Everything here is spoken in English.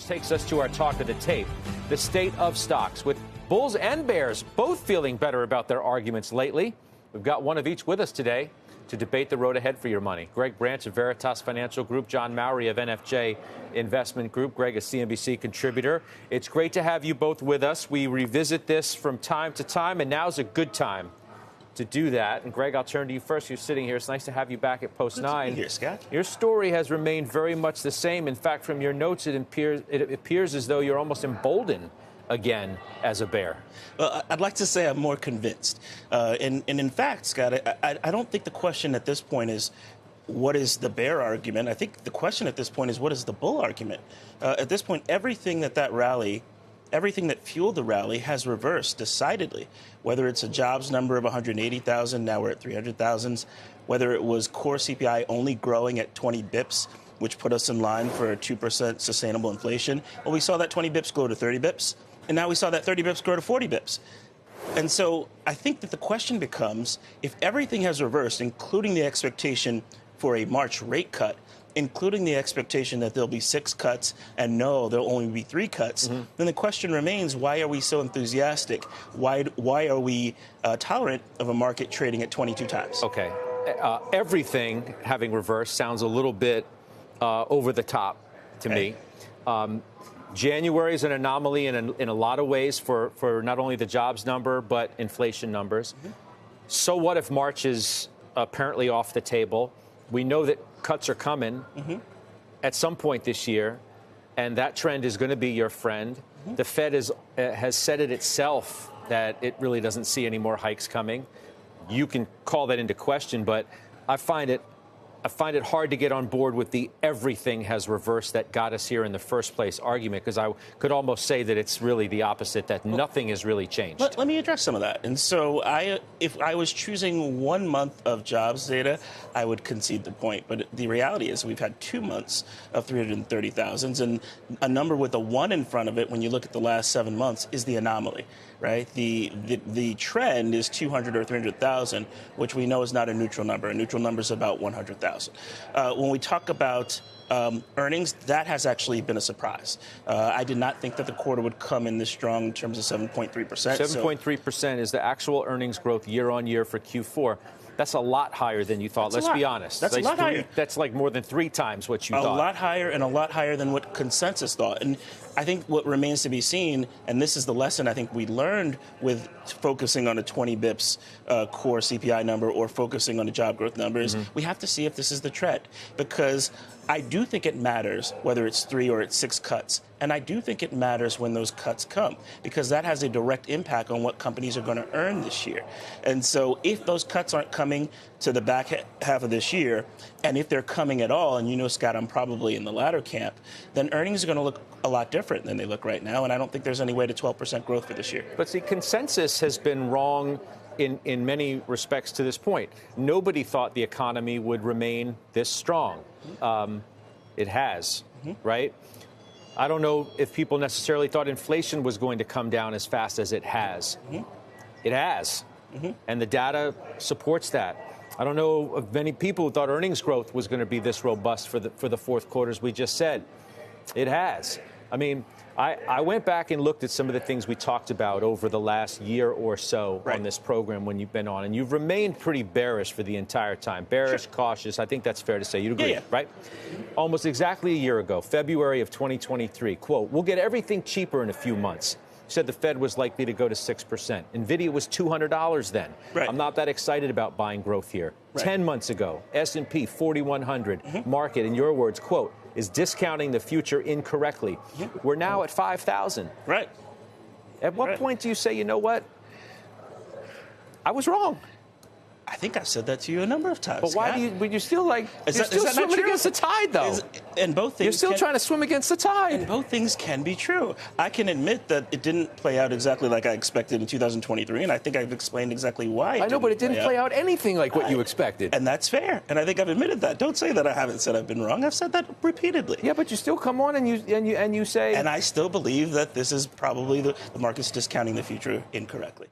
Takes us to our talk of the tape, the state of stocks, with bulls and bears both feeling better about their arguments lately. We've got one of each with us today to debate the road ahead for your money. Greg Branch of Veritas Financial Group, John Mowry of NFJ Investment Group. Greg, a CNBC contributor. It's great to have you both with us. We revisit this from time to time, and now's a good time to do that. And Greg, I'll turn to you first. You're sitting here. It's nice to have you back at Post 9. Here, Scott. Your story has remained very much the same. In fact, from your notes, it appears as though you're almost emboldened again as a bear. Well, I'd like to say I'm more convinced. And in fact, Scott, I don't think the question at this point is, what is the bear argument? I think the question at this point is, what is the bull argument? At this point, everything that fueled the rally has reversed decidedly, whether it's a jobs number of 180,000, now we're at 300,000, whether it was core CPI only growing at 20 bips, which put us in line for a 2% sustainable inflation. Well, we saw that 20 bips grow to 30 bips, and now we saw that 30 bips grow to 40 bips. And so I think that the question becomes, if everything has reversed, including the expectation for a March rate cut, including the expectation that there'll be 6 cuts and no, there'll only be 3 cuts, then the question remains, why are we so enthusiastic? Why are we tolerant of a market trading at 22 times? Okay. Everything having reversed sounds a little bit over the top to me. January is an anomaly in a lot of ways for not only the jobs number, but inflation numbers. So what if March is apparently off the table? We know that cuts are coming at some point this year, and that trend is going to be your friend. The Fed has said it itself that it really doesn't see any more hikes coming. You can call that into question, but I find it hard to get on board with the everything has reversed that got us here in the first place argument, because I could almost say that it's really the opposite, that nothing has really changed. Let me address some of that. And so if I was choosing 1 month of jobs data, I would concede the point. But the reality is we've had 2 months of 330,000, and a number with a 1 in front of it when you look at the last 7 months is the anomaly, right? The trend is 200 or 300,000, which we know is not a neutral number. A neutral number is about 100,000. When we talk about earnings, that has actually been a surprise. I did not think that the quarter would come in this strong in terms of 7.3%. 7.3% is the actual earnings growth year on year for Q4. That's a lot higher than you thought. Let's be honest. That's a lot higher. That's like more than 3 times what you thought. A lot higher, and a lot higher than what consensus thought. And I think what remains to be seen, and this is the lesson I think we learned with focusing on a 20 bips core CPI number or focusing on the job growth numbers, we have to see if this is the trend. Because I do think it matters whether it's 3 or it's 6 cuts. And I do think it matters when those cuts come, because that has a direct impact on what companies are going to earn this year. And so if those cuts aren't coming to the back half of this year, and if they're coming at all, and you know, Scott, I'm probably in the latter camp, then earnings are going to look a lot different than they look right now. And I don't think there's any way to 12% growth for this year. But see, consensus has been wrong in many respects to this point. Nobody thought the economy would remain this strong. It has, right? I don't know if people necessarily thought inflation was going to come down as fast as it has. It has. And the data supports that. I don't know of many people who thought earnings growth was going to be this robust for the fourth quarter, as we just said. It has. I mean, I went back and looked at some of the things we talked about over the last year or so on this program when you've been on, and you've remained pretty bearish for the entire time. Bearish, cautious. I think that's fair to say. You'd agree, right? Almost exactly a year ago, February of 2023, quote, "We'll get everything cheaper in a few months." Said the Fed was likely to go to 6%. NVIDIA was $200 then. I'm not that excited about buying growth here. 10 months ago, S&P 4,100. Market, in your words, quote, is discounting the future incorrectly. We're now at 5,000. At what point do you say, you know what? I was wrong. I think I've said that to you a number of times. But why you're still swimming against the tide, though? And both things you're still trying to swim against the tide. And both things can be true. I can admit that it didn't play out exactly like I expected in 2023, and I think I've explained exactly why. I know, but it didn't play out anything like what you expected. And that's fair. And I think I've admitted that. Don't say that I haven't said I've been wrong. I've said that repeatedly. Yeah, but you still come on and you say. And I still believe that this is probably the market's discounting the future incorrectly.